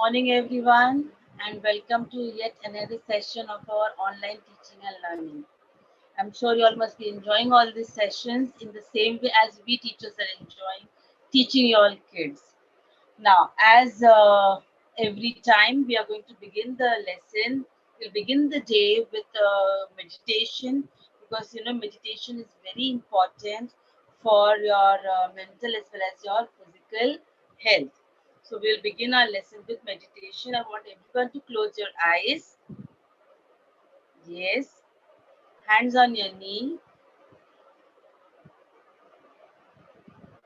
Morning, everyone, and welcome to yet another session of our online teaching and learning. I'm sure you all must be enjoying all these sessions in the same way as we teachers are enjoying teaching your kids. Now, as every time we are going to begin the lesson, we'll begin the day with meditation because meditation is very important for your mental as well as your physical health. So we'll begin our lesson with meditation. I want everyone to close your eyes. Yes, hands on your knee.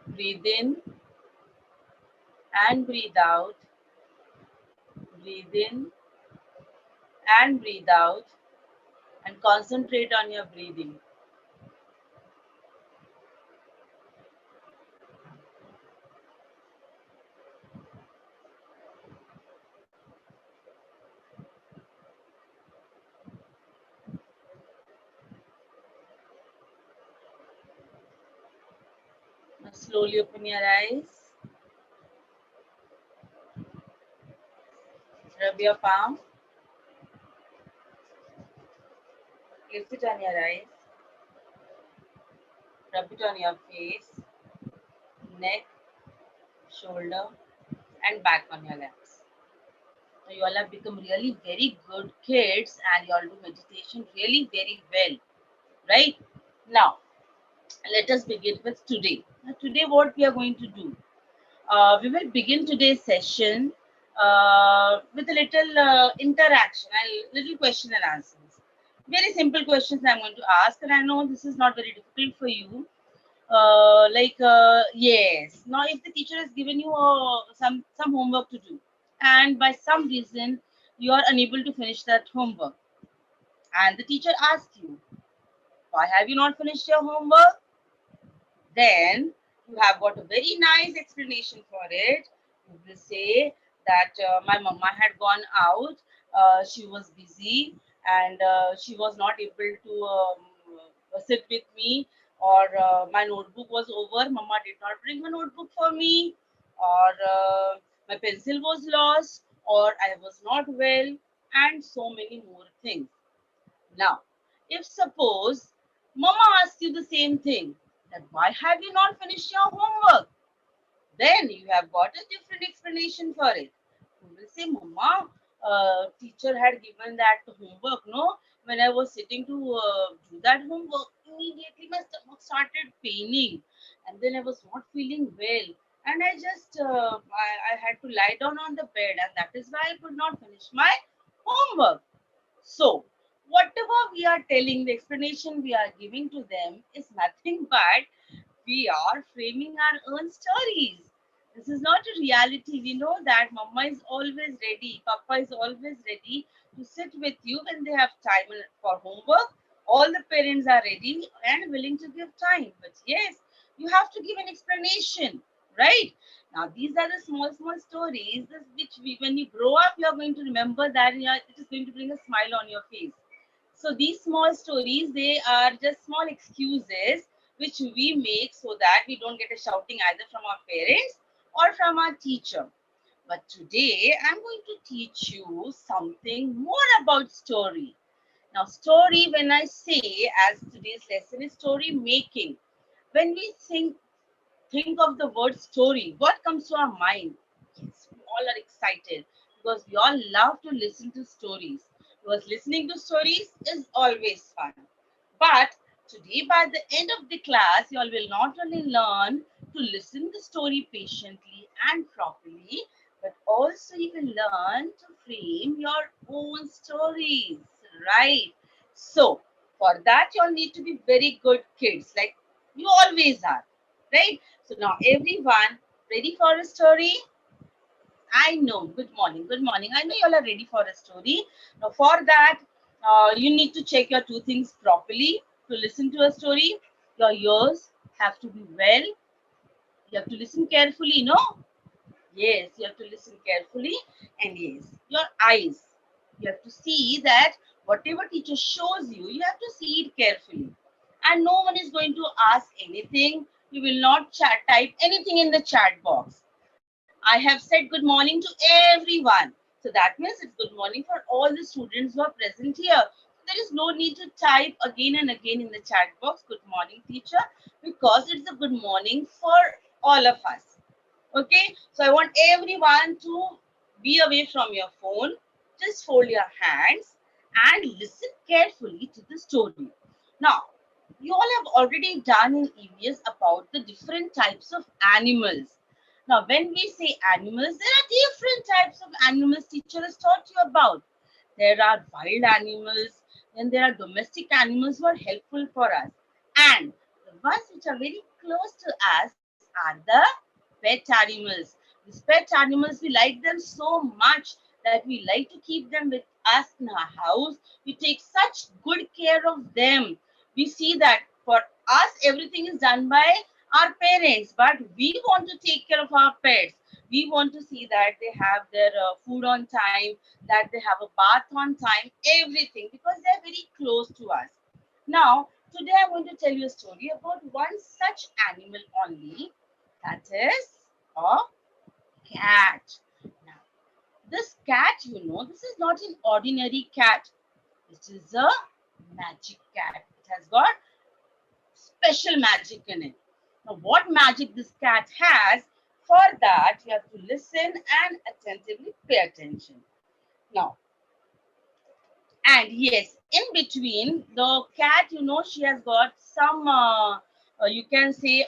Breathe in and breathe out. Breathe in and breathe out, and concentrate on your breathing. Now slowly open your eyes. Rub your palm. Place it on your eyes. Rub it on your face, neck, shoulder, and back on your legs. Now you all have become really very good kids and you all do meditation really very well. Right? Now, let us begin with today. Now, today what we are going to do? We will begin today's session with a little interaction and little question and answers. Very simple questions I'm going to ask, and I know this is not very difficult for you. Yes. Now, if the teacher has given you some homework to do, and by some reason you are unable to finish that homework, and the teacher asks you, "Why have you not finished your homework?" Then you have got a very nice explanation for it. You will say that my mama had gone out, she was busy, and she was not able to sit with me, or my notebook was over, mama did not bring a notebook for me, or my pencil was lost, or I was not well, and so many more things. Now, if suppose mama asks you the same thing, that why have you not finished your homework? Then you have got a different explanation for it. You will say, Mama, teacher had given that homework. No, when I was sitting to do that homework, immediately my stomach started paining, and then I was not feeling well. And I had to lie down on the bed, and that is why I could not finish my homework. So, whatever we are telling, the explanation we are giving to them is nothing but we are framing our own stories. This is not a reality. We know that mama is always ready, papa is always ready to sit with you when they have time for homework. All the parents are ready and willing to give time. But yes, you have to give an explanation, right? Now, these are the small, small stories which when you grow up, you are going to remember that it is going to bring a smile on your face. So these small stories, they are just small excuses which we make so that we don't get a shouting either from our parents or from our teacher. But today I'm going to teach you something more about story. Now, story, when I say, as today's lesson is story making, when we think of the word story, what comes to our mind? Yes, we all are excited because we all love to listen to stories. Because listening to stories is always fun. But today, by the end of the class, you all will not only learn to listen the story patiently and properly, but also you will learn to frame your own stories, right? So, for that, you all need to be very good kids, like you always are, right? So now everyone ready for a story? I know. Good morning. Good morning. I know you all are ready for a story. Now for that, you need to check your two things properly to listen to a story. Your ears have to be well. You have to listen carefully, no? Yes, you have to listen carefully. And yes, your eyes. You have to see that whatever teacher shows you, you have to see it carefully. And no one is going to ask anything. You will not type anything in the chat box. I have said good morning to everyone. So that means it's good morning for all the students who are present here. There is no need to type again and again in the chat box, good morning, teacher, because it's a good morning for all of us. Okay, so I want everyone to be away from your phone. Just fold your hands and listen carefully to the story. Now, you all have already done in EVS about the different types of animals. Now, when we say animals, there are different types of animals teacher has taught you about. There are wild animals, then there are domestic animals who are helpful for us. And the ones which are very close to us are the pet animals. These pet animals, we like them so much that we like to keep them with us in our house. We take such good care of them. We see that for us, everything is done by our parents, but we want to take care of our pets. We want to see that they have their food on time, that they have a bath on time, everything, because they're very close to us. Now, today I'm going to tell you a story about one such animal only, that is a cat. Now, this cat, this is not an ordinary cat. It is a magic cat. It has got special magic in it. Now, what magic this cat has, for that you have to listen and attentively pay attention. Now, and yes, in between the cat, she has got some, you can say,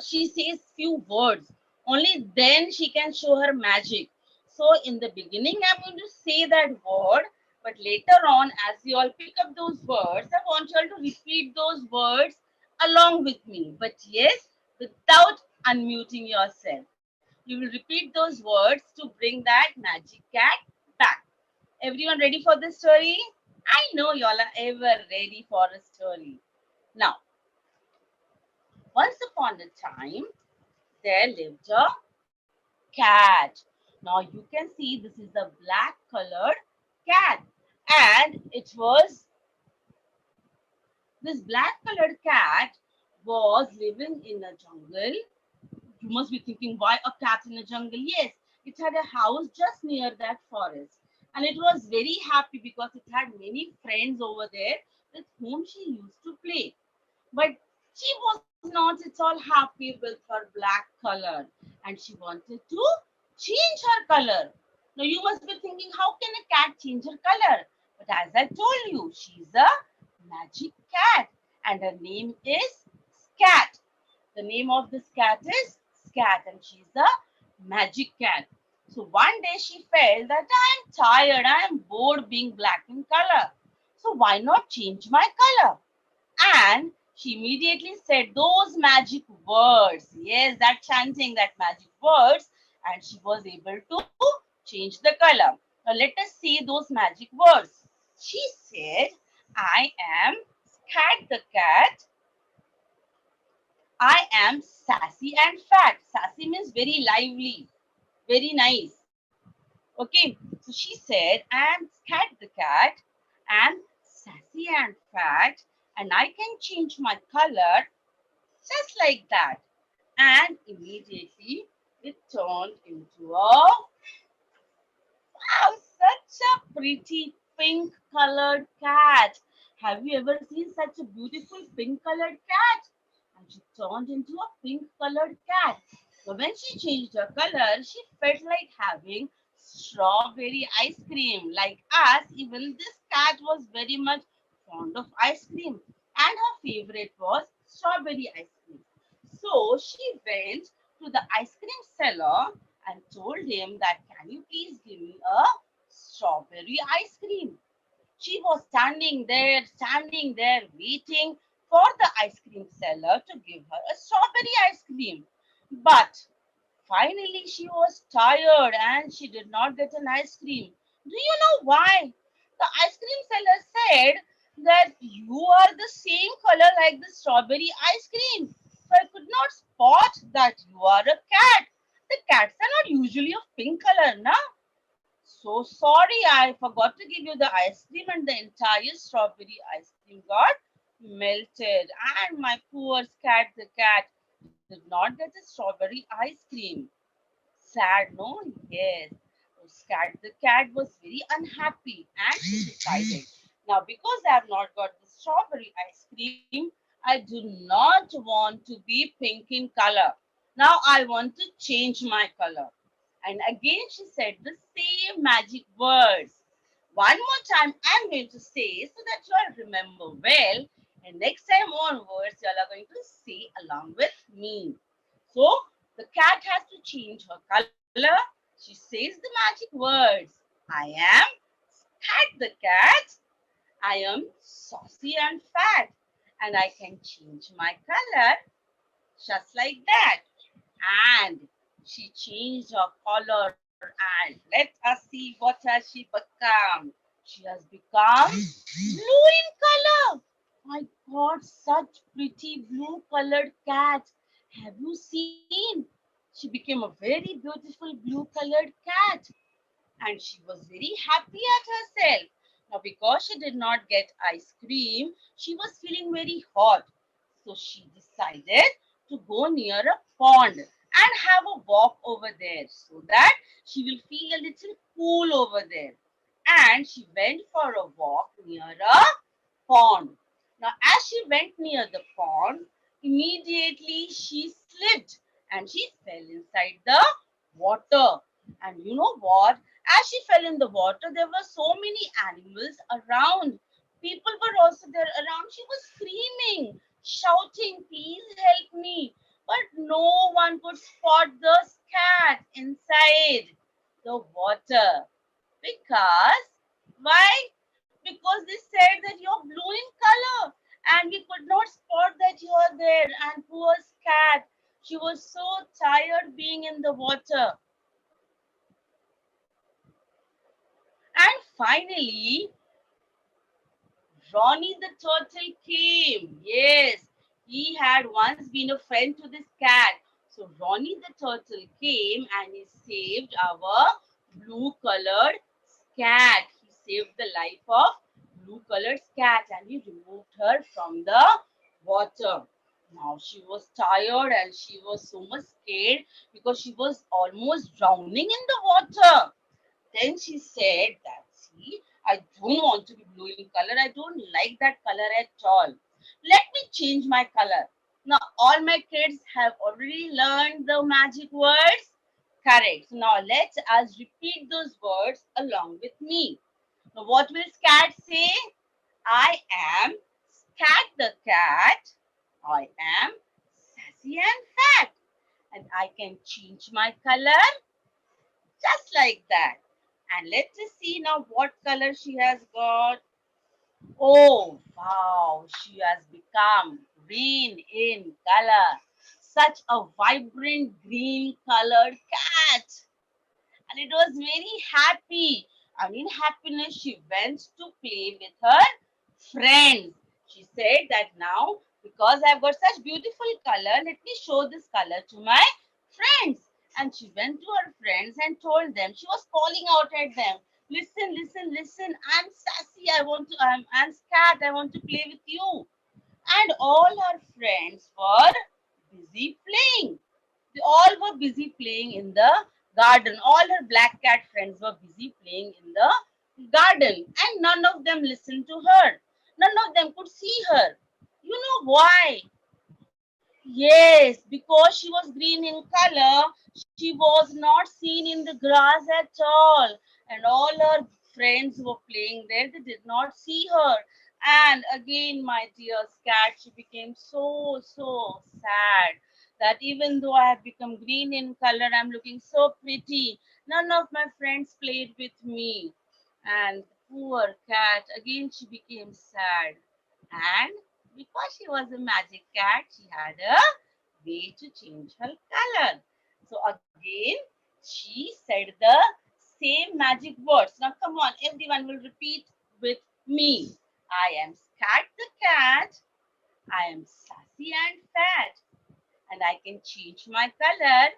she says few words. Only then she can show her magic. So in the beginning, I'm going to say that word, but later on, as you all pick up those words, I want you all to repeat those words along with me. But yes, without unmuting yourself. You will repeat those words to bring that magic cat back. Everyone ready for this story? I know y'all are ever ready for a story. Now, once upon a time, there lived a cat. Now, you can see this is a black colored cat, and it was this black colored cat was living in a jungle. You must be thinking, why a cat in a jungle? Yes, it had a house just near that forest. And it was very happy because it had many friends over there with whom she used to play. But she was not at all happy with her black color and she wanted to change her color. Now you must be thinking, how can a cat change her color? But as I told you, she's a magic cat and her name is Scat. The name of this cat is Scat and she's a magic cat. So one day she felt that I am tired, I am bored being black in color. So why not change my color? And she immediately said those magic words. Yes, that chanting, that magic words, and she was able to change the color. Now let us see those magic words. She said, I am Scat the cat. I am sassy and fat. Sassy means very lively, very nice. Okay, so she said, I am Scat the cat, and sassy and fat, and I can change my color just like that. And immediately it turned into a wow, such a pretty pink colored cat. Have you ever seen such a beautiful pink colored cat? And she turned into a pink colored cat. So when she changed her color, she felt like having strawberry ice cream. Like us, even this cat was very much fond of ice cream. And her favorite was strawberry ice cream. So she went to the ice cream seller and told him that, can you please give me a strawberry ice cream? She was standing there waiting for the ice cream seller to give her a strawberry ice cream. But finally she was tired and she did not get an ice cream. Do you know why? The ice cream seller said that you are the same color like the strawberry ice cream. So I could not spot that you are a cat. The cats are not usually of pink color, na? So sorry, I forgot to give you the ice cream and the entire strawberry ice cream got melted. And my poor cat, the cat, did not get a strawberry ice cream. sad, no? Yes. The cat was very unhappy and she decided, now because I have not got the strawberry ice cream, I do not want to be pink in color. Now I want to change my color. And again she said the same magic words. One more time I'm going to say so that you all remember well. And next time onwards, you all are going to say along with me. So the cat has to change her color. She says the magic words. I am cat the cat. I am saucy and fat. And I can change my color just like that. And she changed her color and let us see what has she become. She has become blue in color. My God, such pretty blue colored cat. Have you seen? She became a very beautiful blue colored cat and she was very happy at herself. Now, because she did not get ice cream, she was feeling very hot. So she decided to go near a pond and have a walk over there so that she will feel a little cool over there. And she went for a walk near a pond. Now, as she went near the pond, immediately she slipped and she fell inside the water. And you know what? As she fell in the water, there were so many animals around. People were also there around. She was screaming, shouting, please help me. But no one could spot the cat inside the water. Because, why? Because they said that you're blue in color and we could not spot that you are there. And poor cat, she was so tired being in the water. And finally, Ronnie the turtle came. Yes, he had once been a friend to this cat. So Ronnie the turtle came and he saved our blue colored cat. He saved the life of blue colored cat and he removed her from the water. Now she was tired and she was so much scared because she was almost drowning in the water. Then she said that, see, I don't want to be blue in color. I don't like that color at all. Let me change my color. Now, all my kids have already learned the magic words. Correct. So now let us repeat those words along with me. Now, what will Scat say? I am Scat the cat. I am sassy and fat. And I can change my color just like that. And let's just see now what color she has got. Oh, wow, she has become green in color. Such a vibrant green colored cat. And it was very happy. And in happiness, she went to play with her friends. She said that now, because I've got such beautiful color, let me show this color to my friends. And she went to her friends and told them, she was calling out at them, listen, listen, listen, I'm sassy, I'm scared, I want to play with you. And all her friends were busy playing. They all were busy playing in the garden. All her black cat friends were busy playing in the garden, and none of them listened to her. None of them could see her. You know why? Yes, because she was green in color, she was not seen in the grass at all. And all her friends were playing there, they did not see her. And again, my dear cat, she became so sad that even though I have become green in color, I'm looking so pretty. None of my friends played with me. And poor cat, again, she became sad. And because she was a magic cat, she had a way to change her color. So again, she said the same magic words. Now come on, everyone will repeat with me. I am Scat the cat. I am sassy and fat. And I can change my color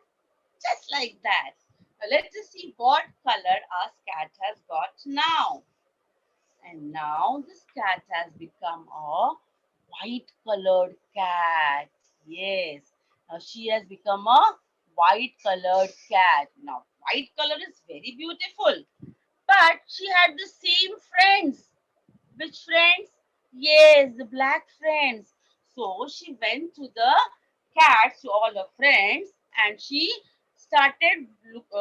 just like that. Now let's just see what color our cat has got now. And now this cat has become a white colored cat. Yes. Now she has become a white colored cat. Now, white color is very beautiful, but she had the same friends. Which friends? Yes, the black friends. So she went to the cats, to all her friends, and she started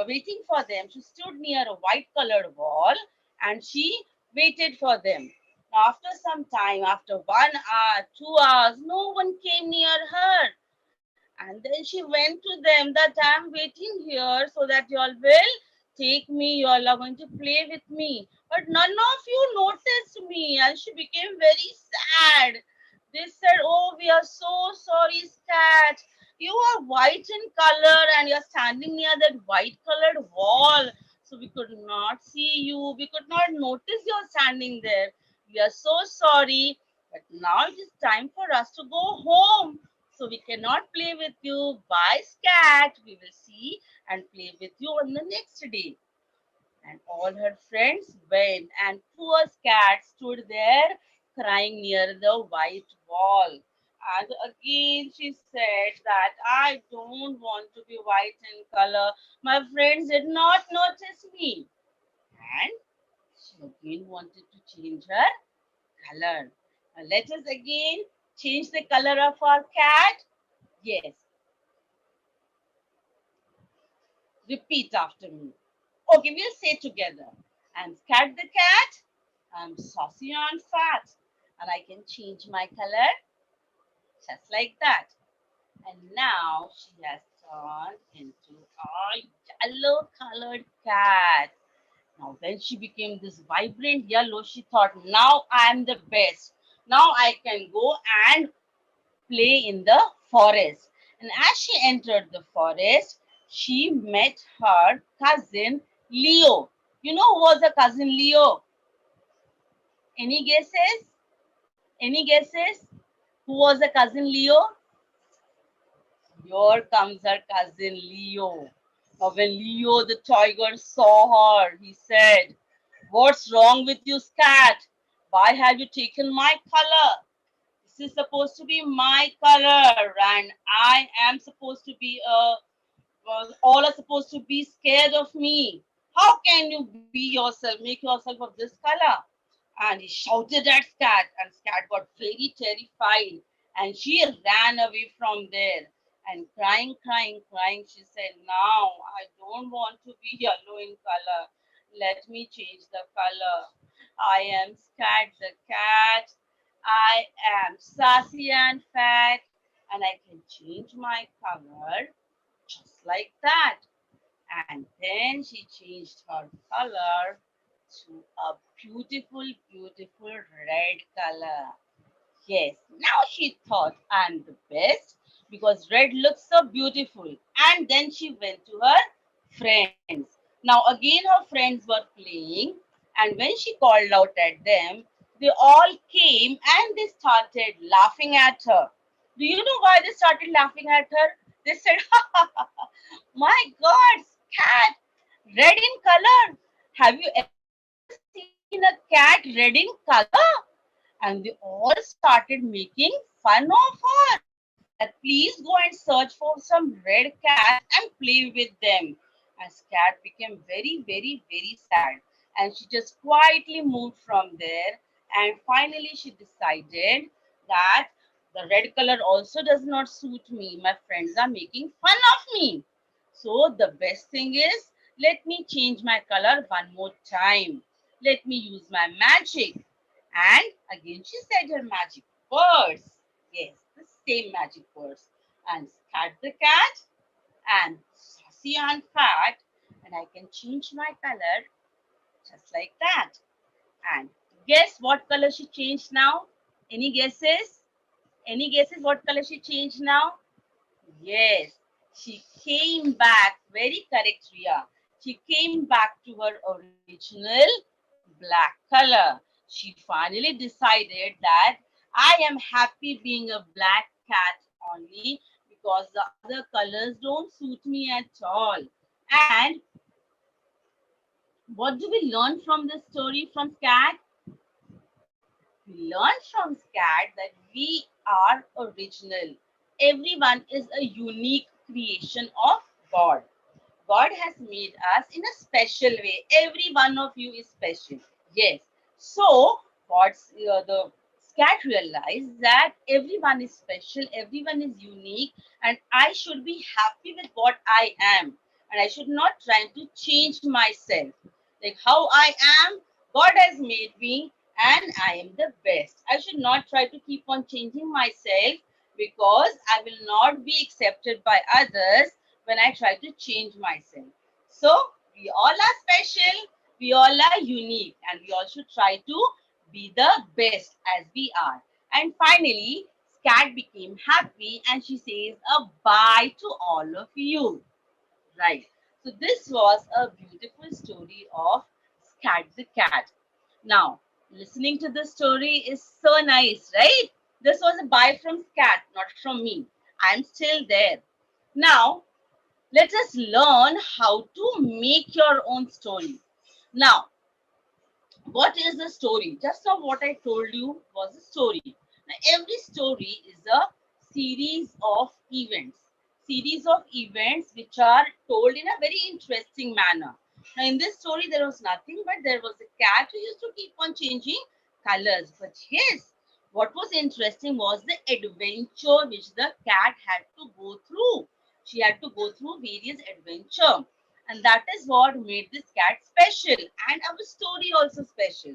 waiting for them. She stood near a white colored wall and she waited for them. After some time, after 1 hour, 2 hours, no one came near her. And then she went to them that I'm waiting here so that you all will take me, you all are going to play with me. But none of you noticed me, and she became very sad. They said, "Oh, we are so sorry, Scat. You are white in color and you're standing near that white colored wall. So we could not see you. We could not notice you're standing there. We are so sorry. But now it is time for us to go home. So we cannot play with you. Bye, Scat. We will see and play with you on the next day." And all her friends went, and poor cat stood there crying near the white wall. And again she said that I don't want to be white in color. My friends did not notice me. And she again wanted to change her color. Now let us again change the color of our cat. Yes, repeat after me. Okay, we'll say together. I'm Scat the cat. I'm saucy and fat. And I can change my color just like that. And now she has turned into a yellow colored cat. Now, when she became this vibrant yellow, she thought, now I am the best. Now I can go and play in the forest. And as she entered the forest, she met her cousin Leo. You know who was her cousin Leo? Any guesses? Any guesses? Who was her cousin Leo? Here comes her cousin Leo. Now, when Leo the tiger saw her, he said, "What's wrong with you, Scat? Why have you taken my color? This is supposed to be my color, and I am supposed to be all are supposed to be scared of me. How can you be yourself, make yourself of this color?" And he shouted at Scat, and Scat got very terrified, and she ran away from there. And crying, crying, crying, she said, "Now I don't want to be yellow in color. Let me change the color. I am Scat the cat. I am sassy and fat, and I can change my color just like that." And then she changed her color to a beautiful, beautiful red color. Yes, now she thought I'm the best because red looks so beautiful. And then she went to her friends. Now, again, her friends were playing, and when she called out at them, they all came and they started laughing at her. Do you know why they started laughing at her? They said, "My God, cat, red in color. Have you ever seen a cat red in color?" And they all started making fun of her. That please go and search for some red cat and play with them. And Cat became very, very, very sad. And she just quietly moved from there. And finally, she decided that the red color also does not suit me. My friends are making fun of me. So the best thing is, let me change my color one more time. Let me use my magic. And again, she said her magic words. Yes, the same magic words. And Scat the cat and saucy and fat. And I can change my color just like that. And guess what color she changed now? Any guesses? Any guesses what color she changed now? Yes, she came back. Very correct, Ria. She came back to her original black color. She finally decided that I am happy being a black cat only because the other colors don't suit me at all. And what do we learn from this story from Cat? We learn from Scat that we are original. Everyone is a unique creation of God. God has made us in a special way. Every one of you is special. Yes. So the cat realized that everyone is special, everyone is unique, and I should be happy with what I am, and I should not try to change myself. Like how I am, God has made me, and I am the best. I should not try to keep on changing myself because I will not be accepted by others when I try to change myself. So we all are special, we all are unique, and we all should try to be the best as we are. And finally, Scat became happy and she says a bye to all of you. Right. So this was a beautiful story of Scat the cat. Now, listening to the story is so nice, right? This was a bye from Scat, not from me. I'm still there. Now, let us learn how to make your own story. Now, what is the story? Just now, what I told you was a story. Now, every story is a series of events, which are told in a very interesting manner. Now, in this story, there was nothing but there was a cat who used to keep on changing colors. But yes, what was interesting was the adventure which the cat had to go through. She had to go through various adventure, and that is what made this cat special and our story also special.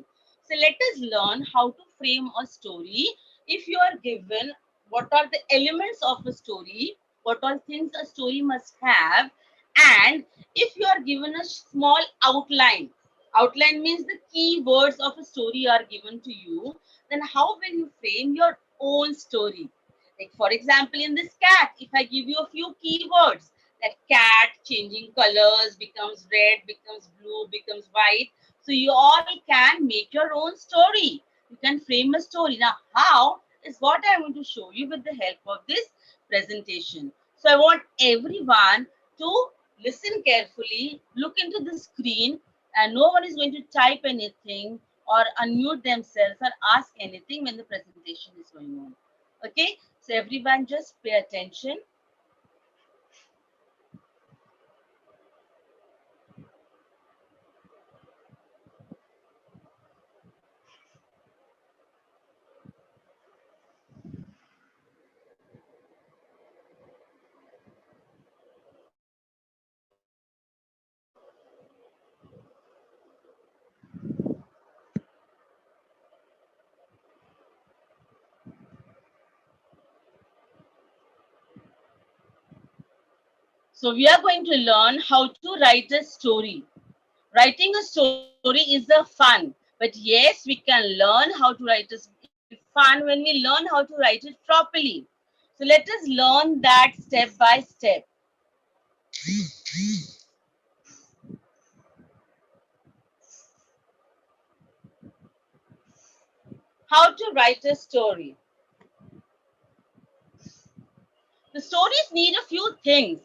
So let us learn how to frame a story. If you are given what are the elements of a story, what all things a story must have, and if you are given a small outline means the key words of a story are given to you, then how will you frame your own story? Like for example, in this cat, if I give you a few keywords, that cat changing colors, becomes red, becomes blue, becomes white. So you all can make your own story. You can frame a story. Now, how is what I'm going to show you with the help of this presentation. So I want everyone to listen carefully, look into the screen, and no one is going to type anything or unmute themselves or ask anything when the presentation is going on. Okay, so everyone just pay attention. So we are going to learn how to write a story. Writing a story is a fun, but yes, we can learn how to write a fun when we learn how to write it properly. So let us learn that step by step. How to write a story. The stories need a few things.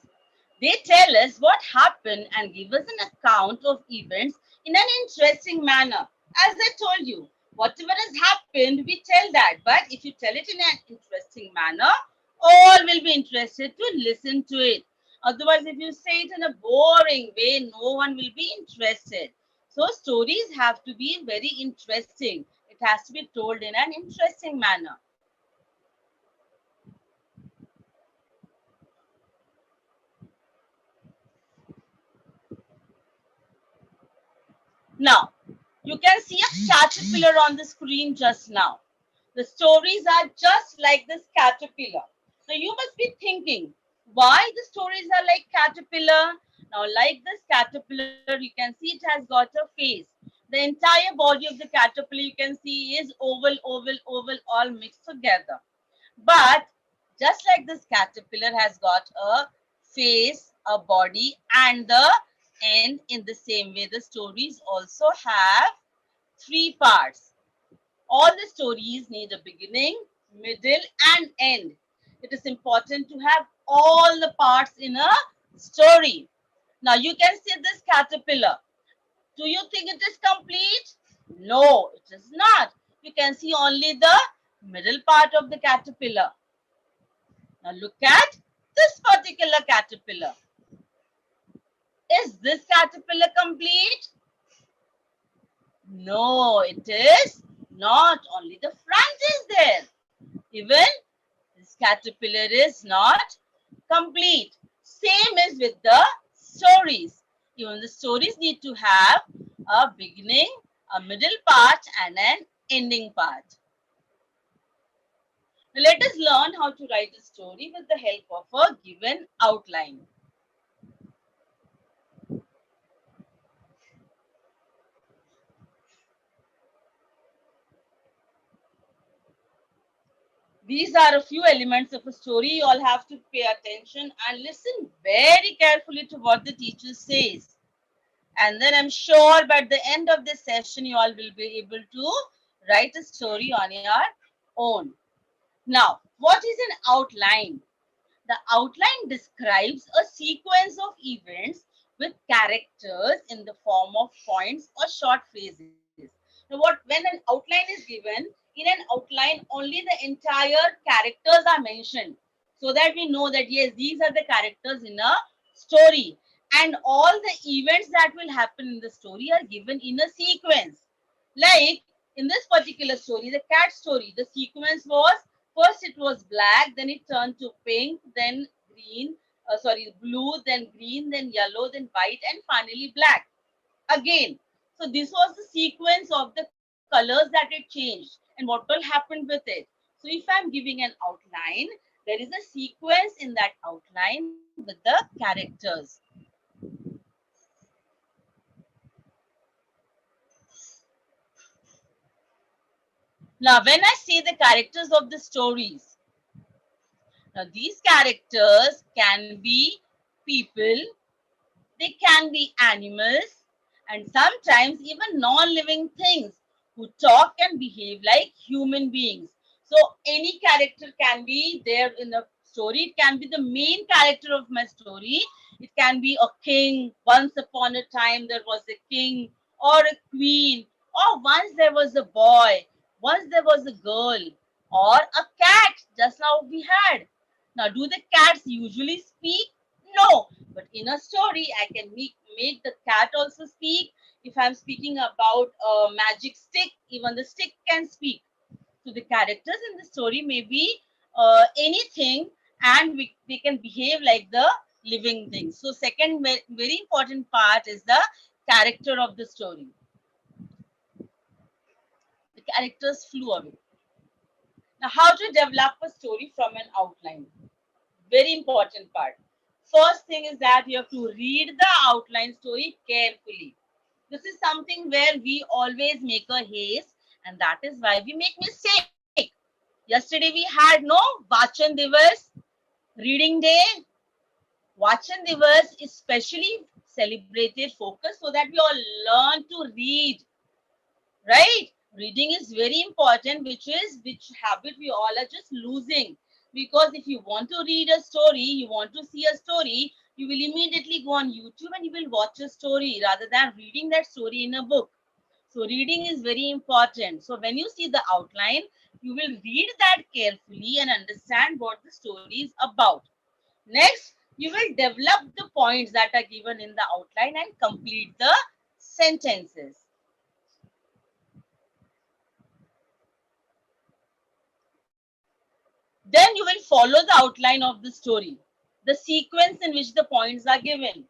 They tell us what happened and give us an account of events in an interesting manner. As I told you, whatever has happened, we tell that. But if you tell it in an interesting manner, all will be interested to listen to it. Otherwise, if you say it in a boring way, no one will be interested. So, stories have to be very interesting. It has to be told in an interesting manner. Now, you can see a caterpillar on the screen just now. The stories are just like this caterpillar. Now, you must be thinking, why the stories are like caterpillar? Now, like this caterpillar, you can see it has got a face. The entire body of the caterpillar you can see is oval, oval, oval, all mixed together. But just like this caterpillar has got a face, a body, and the end in the same way, the stories also have three parts. All the stories need a beginning, middle, and end. It is important to have all the parts in a story. Now you can see this caterpillar. Do you think it is complete? No, it is not. You can see only the middle part of the caterpillar. Now look at this particular caterpillar. Is this caterpillar complete? No, it is not. Only the front is there. Even this caterpillar is not complete. Same is with the stories. Even the stories need to have a beginning, a middle part, and an ending part. Now let us learn how to write a story with the help of a given outline. These are a few elements of a story. You all have to pay attention and listen very carefully to what the teacher says. And then I'm sure by the end of this session, you all will be able to write a story on your own. Now, what is an outline? The outline describes a sequence of events with characters in the form of points or short phrases. Now, when an outline is given, in an outline only the entire characters are mentioned, so that we know that yes, these are the characters in a story, and all the events that will happen in the story are given in a sequence. Like in this particular story, the cat story, the sequence was first it was black, then it turned to pink, then green, blue, then green, then yellow, then white, and finally black again. So this was the sequence of the colors that it changed and what all happened with it. So if I'm giving an outline, there is a sequence in that outline with the characters. Now, when I say the characters of the stories, now these characters can be people, they can be animals, and sometimes even non-living things who talk and behave like human beings. So any character can be there in the story. It can be the main character of my story. It can be a king. Once upon a time there was a king, or a queen, or once there was a boy, once there was a girl, or a cat, just now we had. Now, do the cats usually speak? No, but in a story, I can make the cat also speak. If I'm speaking about a magic stick, even the stick can speak. So the characters in the story may be anything, and they can behave like the living things. So second very important part is the character of the story. The characters flew away. Now, how to develop a story from an outline? Very important part. First thing is that you have to read the outline story carefully. This is something where we always make a haste, and that is why we make mistake. Yesterday we had no Vachan Divas, reading day. Vachan Divas is specially celebrated, focused so that we all learn to read, right? Reading is very important, which habit we all are just losing. Because if you want to read a story, you want to see a story, you will immediately go on YouTube and you will watch a story rather than reading that story in a book. So reading is very important. So when you see the outline, you will read that carefully and understand what the story is about. Next, you will develop the points that are given in the outline and complete the sentences. Then you will follow the outline of the story, the sequence in which the points are given,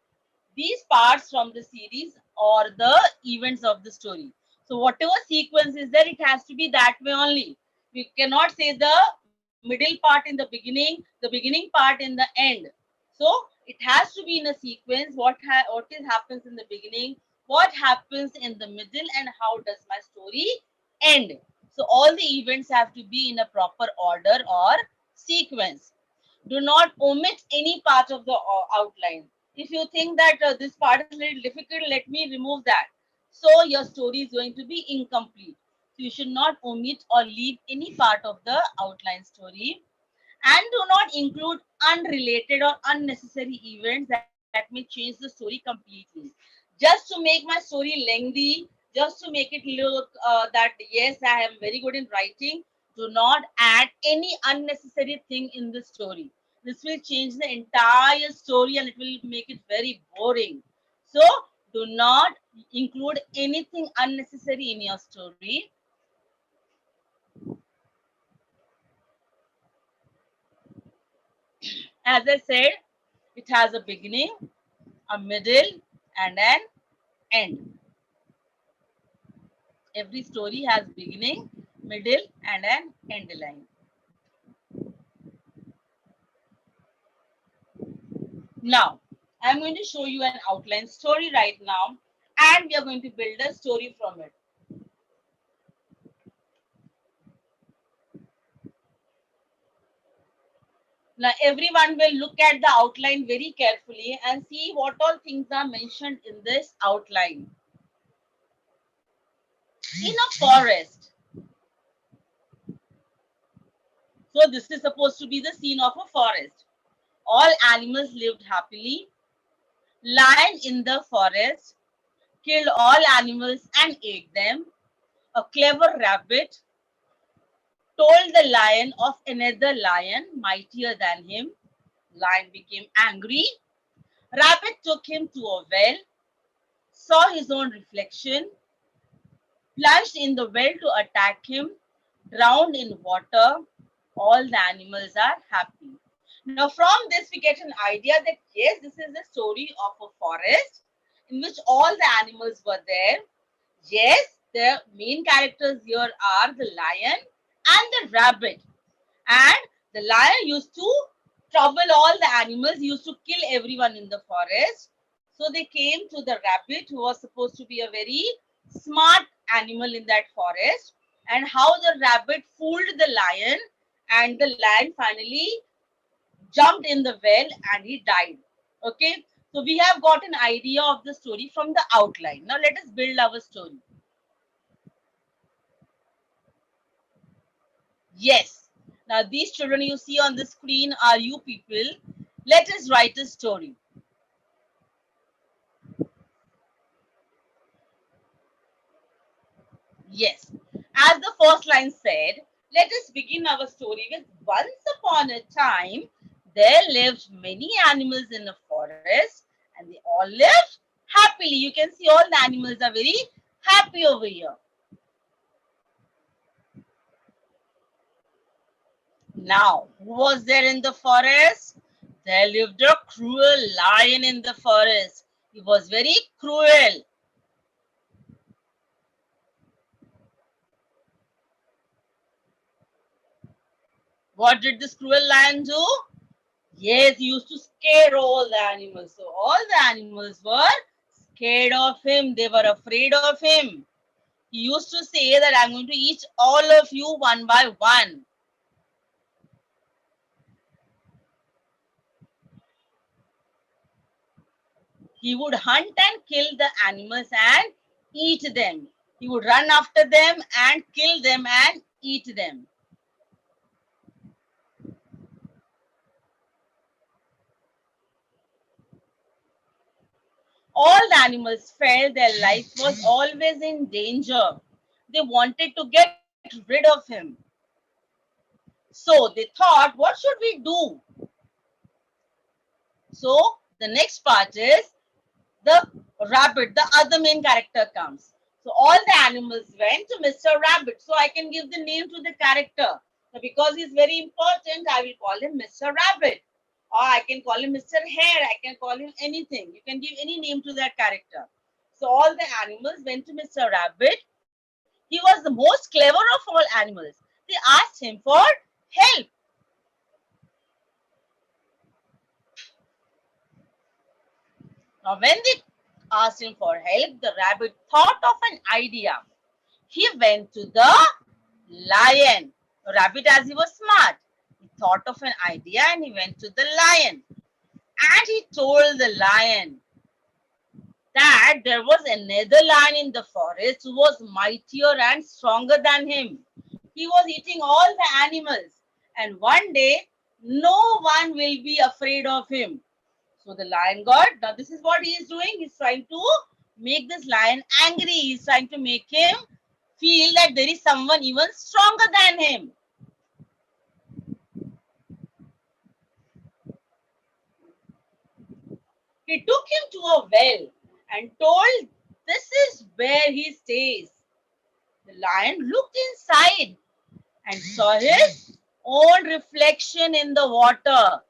these parts from the series or the events of the story. So whatever sequence is there, it has to be that way only. We cannot say the middle part in the beginning part in the end. So it has to be in a sequence. Happens in the beginning, what happens in the middle, and how does my story end. So all the events have to be in a proper order or sequence. Do not omit any part of the outline. If you think that this part is a little difficult, let me remove that. So your story is going to be incomplete. So you should not omit or leave any part of the outline story. And do not include unrelated or unnecessary events that may change the story completely. Just to make my story lengthy, just to make it look that yes, I am very good in writing, do not add any unnecessary thing in the story. This will change the entire story and it will make it very boring. So do not include anything unnecessary in your story. As I said, it has a beginning, a middle, and an end. Every story has beginning, middle, and an end line. Now, I'm going to show you an outline story right now, and we are going to build a story from it. Now, everyone will look at the outline very carefully and see what all things are mentioned in this outline. In a forest. So, this is supposed to be the scene of a forest. All animals lived happily. Lion in the forest killed all animals and ate them. A clever rabbit told the lion of another lion mightier than him. Lion became angry. Rabbit took him to a well, saw his own reflection, plunged in the well to attack him, drowned in water. All the animals are happy. Now, from this, we get an idea that yes, this is the story of a forest in which all the animals were there. Yes, the main characters here are the lion and the rabbit. And the lion used to trouble all the animals, he used to kill everyone in the forest. So they came to the rabbit, who was supposed to be a very smart animal in that forest, and how the rabbit fooled the lion, and the lion finally jumped in the well and he died. Okay, so we have got an idea of the story from the outline. Now let us build our story. Yes. Now these children you see on the screen are you people. Let us write a story. Yes. As the first line said, let us begin our story with once upon a time, there lived many animals in a forest and they all lived happily. You can see all the animals are very happy over here. Now, who was there in the forest? There lived a cruel lion in the forest. He was very cruel. What did this cruel lion do? Yes, he used to scare all the animals. So all the animals were scared of him. They were afraid of him. He used to say that I'm going to eat all of you one by one. He would hunt and kill the animals and eat them. He would run after them and kill them and eat them. All the animals felt their life was always in danger. They wanted to get rid of him. So they thought, what should we do? So the next part is the rabbit, the other main character comes. So all the animals went to Mr. Rabbit. So I can give the name to the character. So because he's very important, I will call him Mr. Rabbit. Or I can call him Mr. Hare. I can call him anything. You can give any name to that character. So all the animals went to Mr. Rabbit. He was the most clever of all animals. They asked him for help. Now when they asked him for help, the rabbit thought of an idea. He went to the lion. Rabbit, as he was smart, he thought of an idea and he went to the lion. And he told the lion that there was another lion in the forest who was mightier and stronger than him. He was eating all the animals, and one day no one will be afraid of him. So the lion god, now this is what he is doing. He's trying to make this lion angry. He's trying to make him feel that there is someone even stronger than him. He took him to a well and told this is where he stays. The lion looked inside and saw his own reflection in the water.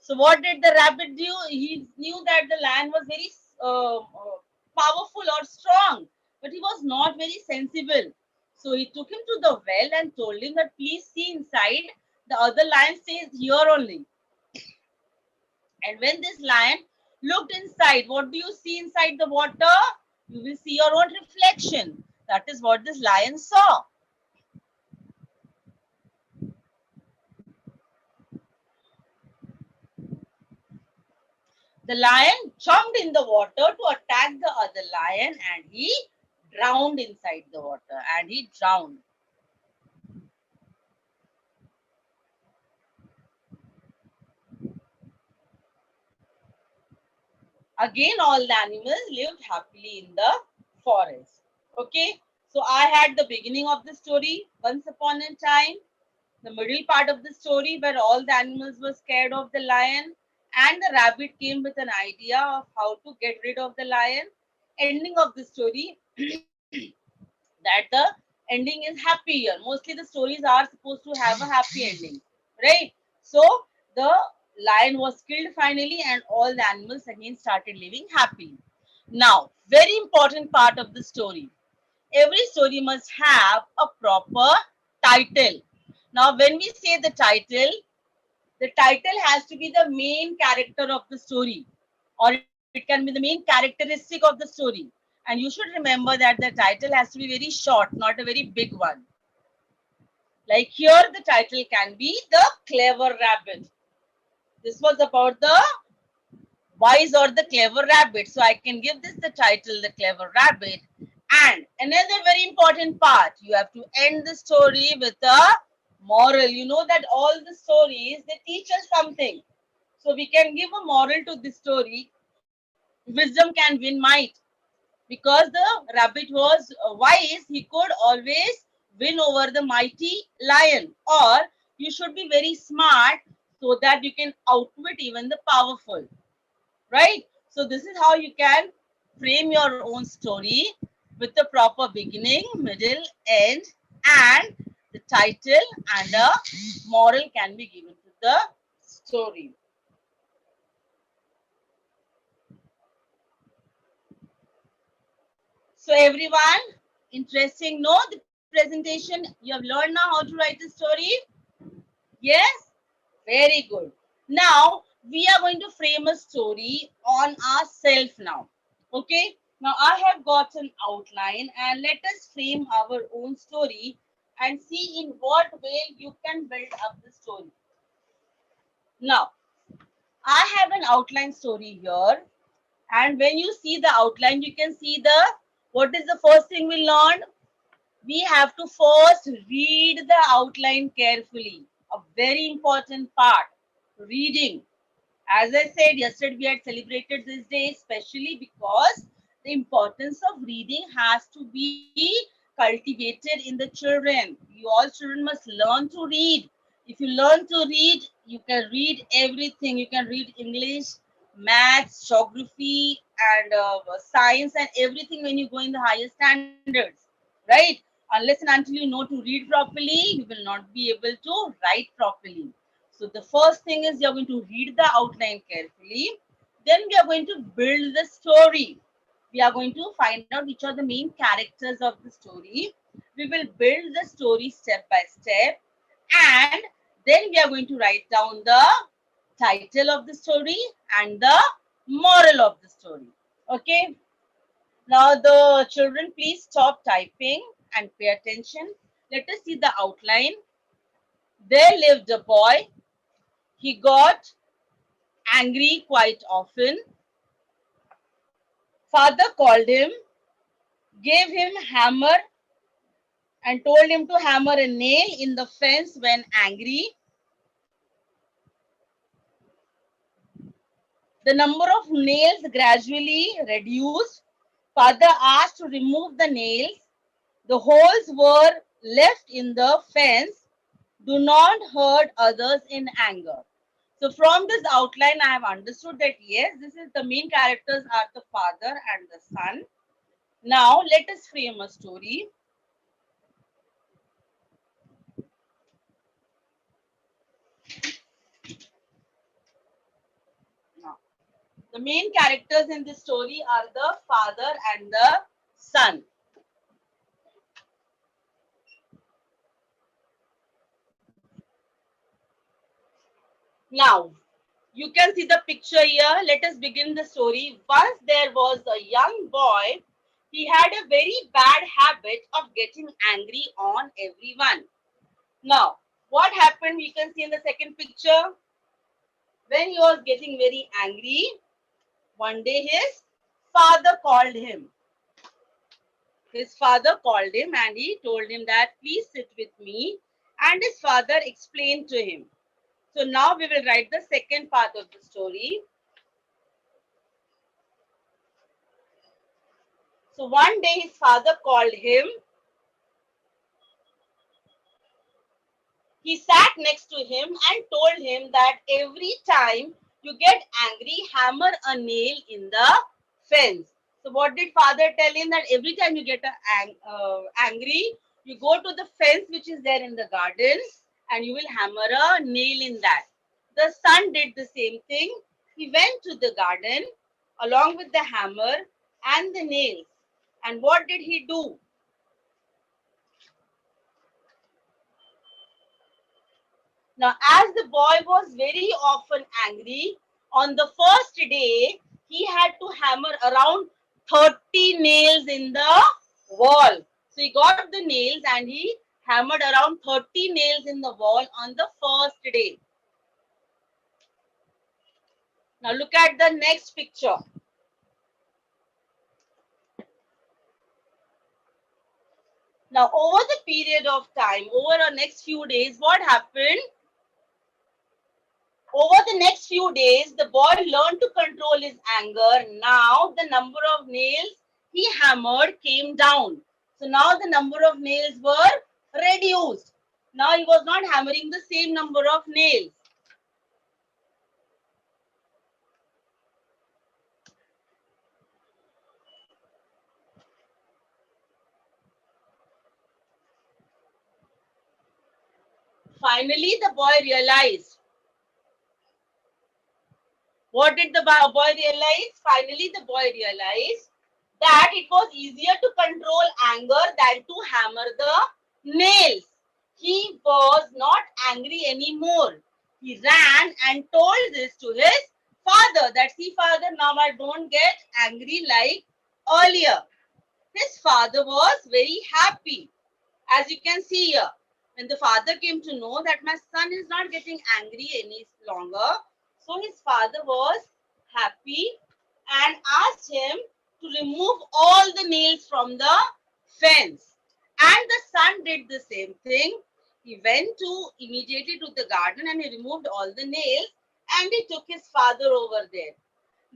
So, what did the rabbit do? He knew that the lion was very powerful or strong, but he was not very sensible. So, he took him to the well and told him that please see inside. The other lion stays here only. And when this lion looked inside, what do you see inside the water? You will see your own reflection. That is what this lion saw. The lion jumped in the water to attack the other lion and he drowned inside the water and he drowned. Again, all the animals lived happily in the forest. Okay, so I had the beginning of the story, once upon a time, the middle part of the story where all the animals were scared of the lion and the rabbit came with an idea of how to get rid of the lion. Ending of the story that the ending is happy here. Mostly the stories are supposed to have a happy ending, right? So the lion was killed finally and all the animals again started living happily. Now, very important part of the story. Every story must have a proper title. Now, when we say the title has to be the main character of the story, or it can be the main characteristic of the story. And you should remember that the title has to be very short, not a very big one. Like here, the title can be The Clever Rabbit. This was about the wise or the clever rabbit. So I can give this the title, The Clever Rabbit. And another very important part, you have to end the story with a moral. You know that all the stories, they teach us something. So we can give a moral to this story. Wisdom can win might. Because the rabbit was wise, he could always win over the mighty lion. Or you should be very smart so that you can outwit even the powerful, right? So this is how you can frame your own story with the proper beginning, middle, end, and the title and a moral can be given to the story. So everyone, interesting, no? The presentation, you have learned now how to write the story? Yes? Very good. Now, we are going to frame a story on ourselves now. Okay? Now, I have got an outline and let us frame our own story and see in what way you can build up the story. Now, I have an outline story here. And when you see the outline, you can see what is the first thing we learned? We have to first read the outline carefully. A very important part, reading. As I said yesterday, we had celebrated this day especially because the importance of reading has to be cultivated in the children. You all children must learn to read. If you learn to read, you can read everything. You can read English, maths, geography, and science, and everything when you go in the higher standards, right? Unless and until you know to read properly, you will not be able to write properly. So the first thing is you're going to read the outline carefully. Then we are going to build the story. We are going to find out which are the main characters of the story. We will build the story step by step. And then we are going to write down the title of the story and the moral of the story. Okay. Now the children, please stop typing and pay attention. Let us see the outline. There lived a boy. He got angry quite often. Father called him, gave him hammer and told him to hammer a nail in the fence when angry. The number of nails gradually reduced. Father asked to remove the nails. The holes were left in the fence. Do not hurt others in anger. So from this outline, I have understood that yes, this is the main characters are the father and the son. Now let us frame a story. Now, the main characters in this story are the father and the son. Now, you can see the picture here. Let us begin the story. Once there was a young boy. He had a very bad habit of getting angry on everyone. Now, what happened? We can see in the second picture. When he was getting very angry, one day his father called him. His father called him and he told him that please sit with me. And his father explained to him. So now we will write the second part of the story. So one day his father called him. He sat next to him and told him that every time you get angry, hammer a nail in the fence. So what did father tell him? That every time you get angry, you go to the fence which is there in the garden and you will hammer a nail in that. The son did the same thing. He went to the garden along with the hammer and the nails. And what did he do? Now, as the boy was very often angry, on the first day, he had to hammer around 30 nails in the wall. So, he got the nails and he hammered around 30 nails in the wall on the first day. Now, look at the next picture. Now, over the period of time, over the next few days, what happened? Over the next few days, the boy learned to control his anger. Now, the number of nails he hammered came down. So, now the number of nails were reduced. Now, he was not hammering the same number of nails. Finally, the boy realized. What did the boy realize? Finally, the boy realized that it was easier to control anger than to hammer the nails. He was not angry anymore. He ran and told this to his father that, see, father, now I don't get angry like earlier. His father was very happy. As you can see here, when the father came to know that my son is not getting angry any longer, so his father was happy and asked him to remove all the nails from the fence. And the son did the same thing. He went to immediately to the garden and he removed all the nails and he took his father over there.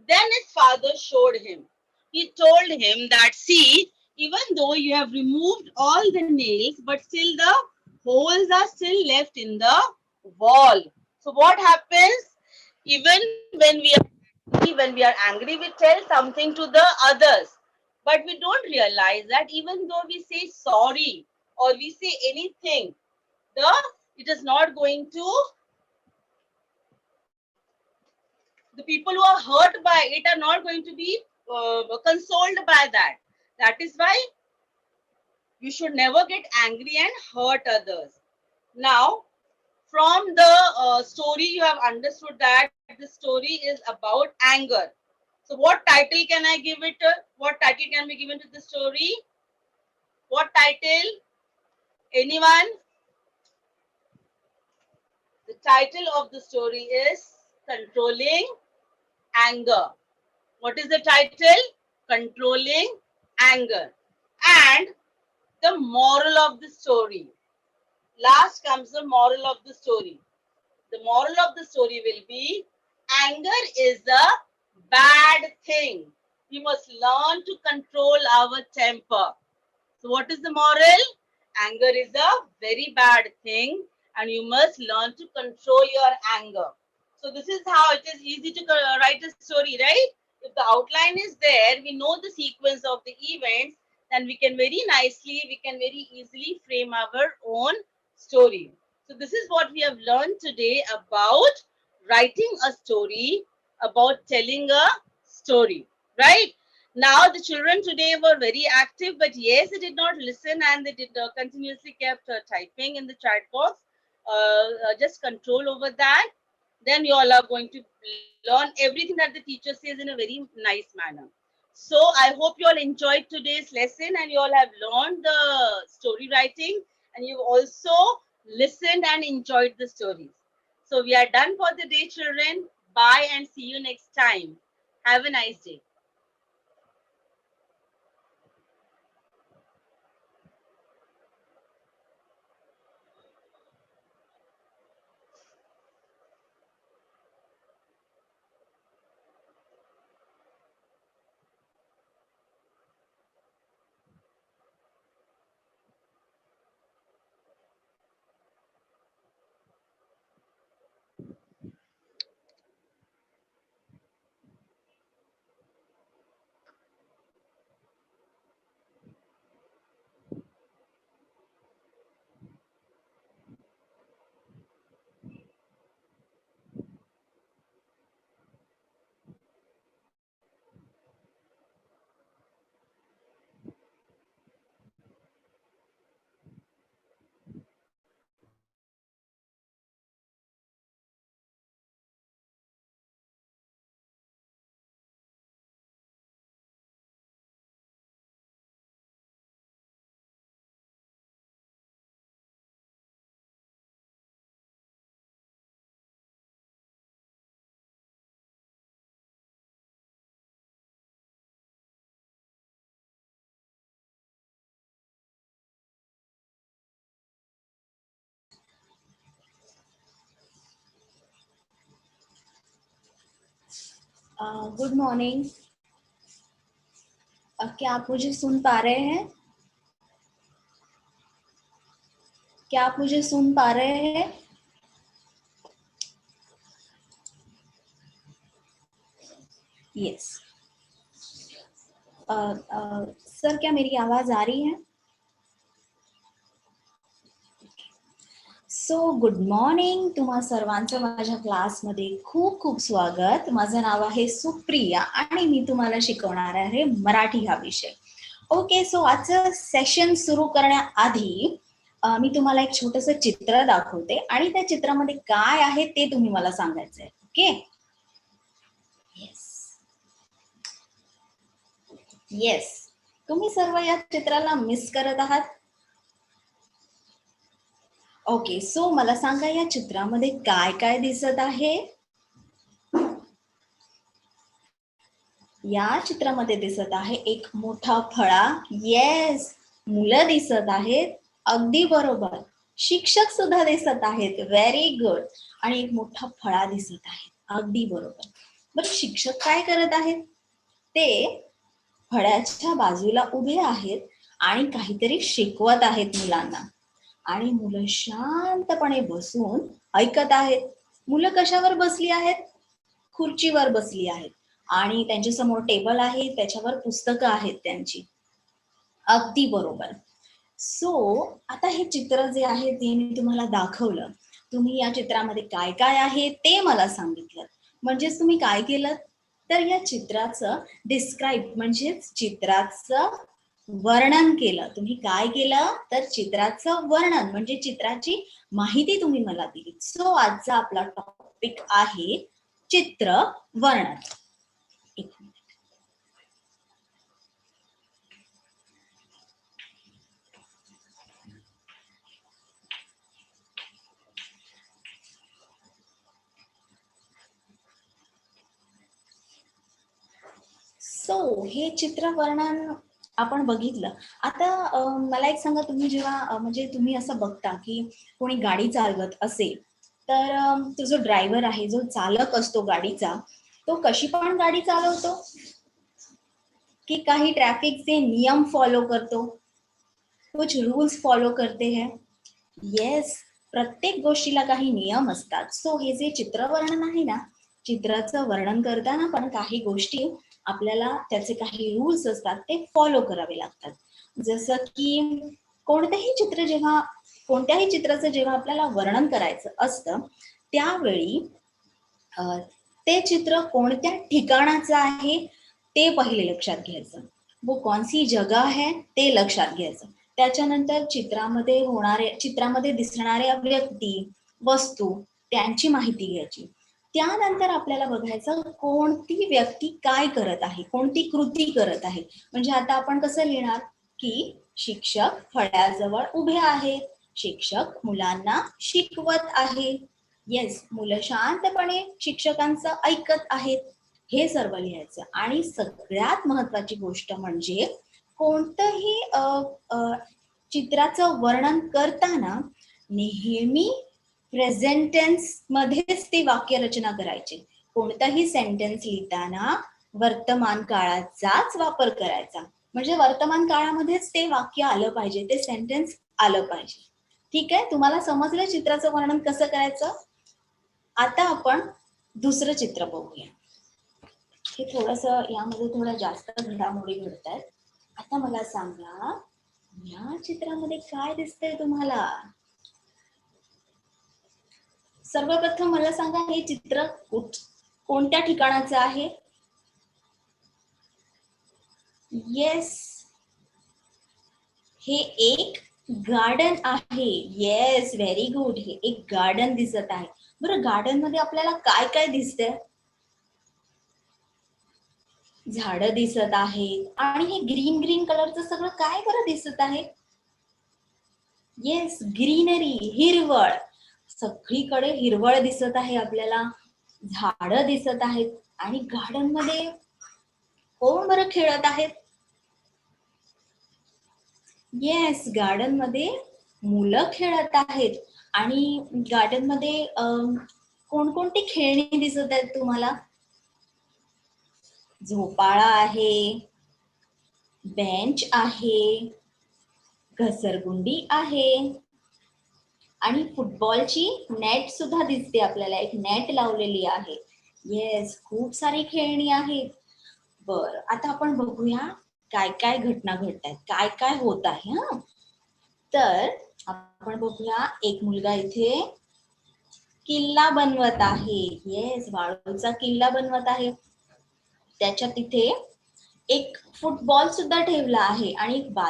Then his father showed him. He told him that, see, even though you have removed all the nails, but still the holes are still left in the wall. So what happens? Even when we are angry, we tell something to the others. But we don't realize that even though we say sorry or we say anything, it is not going to, the people who are hurt by it are not going to be consoled by that. That is why you should never get angry and hurt others. Now, from the story, you have understood that the story is about anger. So, what title can I give it? What title can be given to the story? What title? Anyone? The title of the story is Controlling Anger. What is the title? Controlling Anger. And the moral of the story. Last comes the moral of the story. The moral of the story will be anger is a bad thing. We must learn to control our temper. So what is the moral? Anger is a very bad thing and you must learn to control your anger. So this is how it is easy to write a story, right? If the outline is there, we know the sequence of the events, then we can very easily frame our own story. So this is what we have learned today about writing a story, about telling a story, right? Now the children today were very active, but yes, they did not listen and they did continuously kept typing in the chat box. Just control over that. Then you all are going to learn everything that the teacher says in a very nice manner. So I hope you all enjoyed today's lesson and you all have learned the story writing and you've also listened and enjoyed the stories. So we are done for the day, children. Bye and see you next time. Have a nice day. Good morning. क्या आप मुझे सुन पा रहे हैं? क्या आप मुझे सुन पा रहे हैं? यस। सर, क्या मेरी आवाज आ रही है? सो गुड मॉर्निंग, तुम्हा सर्वांचं माझ्या क्लासमध्ये खूप खूप स्वागत। माझं नाव आहे सुप्रिया आणि मी तुम्हाला शिकवणार आहे मराठी हा विषय। ओके, सो आजचं सेशन सुरू करण्याआधी मी तुम्हाला एक छोटंसं चित्र दाखवते आणि त्या चित्रामध्ये काय आहे ते तुम्ही मला सांगायचंय। ओके, येस येस, तुम्ही सर्व या चित्राला मिस करत आहात? ओके, सो मला सांगा या चित्रामध्ये काय काय दिसत आहे? या चित्रामध्ये दिसत आहे एक मोठा फळा। येस, मुलं दिसत आहेत, अगदी बरोबर। शिक्षक सुद्धा दिसत आहेत, व्हेरी गुड। आणि एक मोठा फळा दिसत आहे, अगदी बरोबर। बरं, शिक्षक काय करत आहेत? ते फळ्याच्या बाजूला उभे आहेत आणि काहीतरी शिकवत आहेत मुलांना आणि मुलं शांतपणे बसून ऐकत आहेत। मुलं कशावर बसली आहेत? खुर्चीवर बसली आहेत आणि त्यांच्या समोर टेबल आहे, त्याच्यावर पुस्तकं आहेत त्यांची। अगदी बरोबर। सो आता हे चित्र जे आहे ते मी तुम्हाला दाखवलं, तुम्ही या चित्रामध्ये काय काय आहे ते मला सांगितलं, म्हणजेच तुम्ही काय केलं तर या चित्राचं डिस्क्राईब म्हणजेच चित्राचं वर्णन केलं। तुम्ही काय केलं तर चित्राचं वर्णन म्हणजे चित्राची माहिती तुम्ही मला दिली। सो आजचा आपला टॉपिक आहे चित्र वर्णन। एक मिनिट। सो हे चित्र वर्णन आपण बघितलं। आता मला एक सांगा, तुम्ही जेव्हा म्हणजे तुम्ही असं बघता की कोणी गाडी चालवत असेल तर तो जो ड्रायव्हर आहे, जो चालक असतो गाडीचा, तो कशी पण गाडी चालवतो कि काही ट्रॅफिकचे नियम फॉलो करतो, कुछ रूल्स फॉलो करते हैं? यस, प्रत्येक गोष्टीला काही नियम असतात. सो हे जे चित्रवर्णन आहे ना, चित्राचं वर्णन करताना पण काही गोष्टी आपल्याला त्याचे काही रूल्स असतात ते फॉलो करावे लागतात. जसं की कोणत्याही चित्राचं जेव्हा आपल्याला वर्णन करायचं असतं त्यावेळी ते चित्र कोणत्या ठिकाणाचं आहे ते पहिले लक्षात घ्यायचं. वो कौन सी जगह है ते लक्षात घ्यायचं. त्याच्यानंतर चित्रामध्ये दिसणाऱ्या व्यक्ती, वस्तू त्यांची माहिती घ्यायची. त्यानंतर आपल्याला बघायचं कोणती व्यक्ती काय करत आहे, कोणती कृती करत आहे. म्हणजे आता आपण कसं लिहिणार की शिक्षक फळ्याजवळ उभे आहेत, शिक्षक मुलांना शिकवत आहे. येस, मुलं शांतपणे शिक्षकांचं ऐकत आहेत. हे सर्व लिहायचं. आणि सगळ्यात महत्वाची गोष्ट म्हणजे कोणतंही चित्राचं वर्णन करताना नेहमी प्रेझेंट टेन्स मध्येच ते वाक्य रचना करायचे. कोणताही सेंटेन्स लिहिताना वर्तमान काळाचाच वापर करायचा. म्हणजे वर्तमान काळामध्येच ते वाक्य आलं पाहिजे, ते सेंटेन्स आलं पाहिजे. ठीक आहे, तुम्हाला समजलं चित्राचं वर्णन कसं करायचं. आता आपण दुसरं चित्र बघूया. हे यामध्ये थोडा जास्त घडामोडी घडत आहेत. आता मला सांगा या चित्रामध्ये काय दिसतंय तुम्हाला. सर्वप्रथम मला सांगा हे चित्र कोणत्या ठिकाणाचं आहे. येस, हे एक गार्डन आहे. Yes, very good. हे एक गार्डन दिसत आहे. बरं, गार्डन मध्ये आपल्याला काय काय दिसतंय. झाडं दिसत आहेत. आणि हे ग्रीन ग्रीन कलरचं सगळं काय बरं दिसत आहे. येस, ग्रीनरी, हिरवळ. सगळीकडे हिरवळ दिसत आहे आपल्याला, झाडं दिसत आहेत. आणि गार्डन मध्ये कोण बरं खेळत आहेत. येस, गार्डन मध्ये मुलं खेळत आहेत. आणि गार्डन मध्ये कोणकोणती खेळणी दिसत आहेत तुम्हाला. झोपाळा आहे, बेंच आहे, घसरगुंडी आहे आणि फुटबॉलची नेट सुद्धा दिसते आपल्याला. एक नेट लावलेली आहे. येस, खूप सारी खेळणी आहेत. बर, आता आपण बघूया काय काय घटना घडत आहेत, काय काय होत आहे. तर आपण बघूया एक मुलगा इथे किल्ला बनवत आहे. येस, वाळूचा किल्ला बनवत आहे. त्याच्या तिथे एक फुटबॉल सुद्धा ठेवला आहे आणि